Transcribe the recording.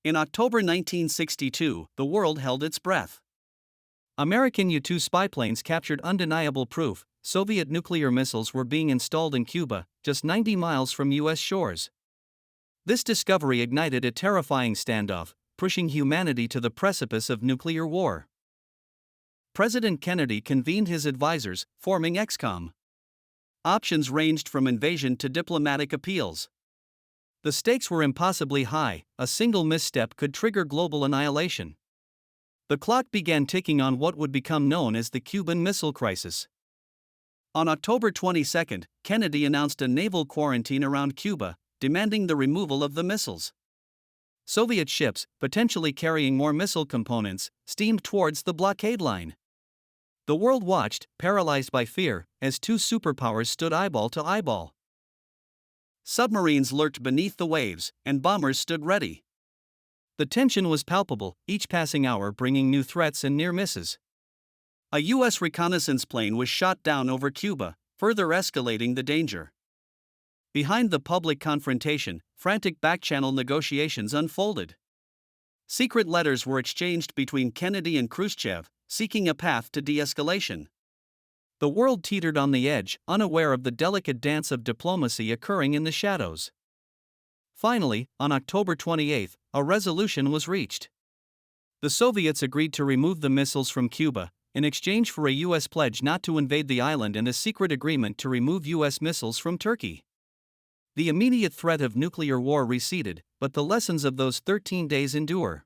In October 1962, the world held its breath. American U-2 spy planes captured undeniable proof Soviet nuclear missiles were being installed in Cuba, just 90 miles from U.S. shores. This discovery ignited a terrifying standoff, pushing humanity to the precipice of nuclear war. President Kennedy convened his advisors, forming XCOM. Options ranged from invasion to diplomatic appeals. The stakes were impossibly high, a single misstep could trigger global annihilation. The clock began ticking on what would become known as the Cuban Missile Crisis. On October 22, Kennedy announced a naval quarantine around Cuba, demanding the removal of the missiles. Soviet ships, potentially carrying more missile components, steamed towards the blockade line. The world watched, paralyzed by fear, as two superpowers stood eyeball to eyeball. Submarines lurked beneath the waves, and bombers stood ready. The tension was palpable, each passing hour bringing new threats and near misses. A U.S. reconnaissance plane was shot down over Cuba, further escalating the danger. Behind the public confrontation, frantic back-channel negotiations unfolded. Secret letters were exchanged between Kennedy and Khrushchev, seeking a path to de-escalation. The world teetered on the edge, unaware of the delicate dance of diplomacy occurring in the shadows. Finally, on October 28, a resolution was reached. The Soviets agreed to remove the missiles from Cuba, in exchange for a U.S. pledge not to invade the island and a secret agreement to remove U.S. missiles from Turkey. The immediate threat of nuclear war receded, but the lessons of those 13 days endure.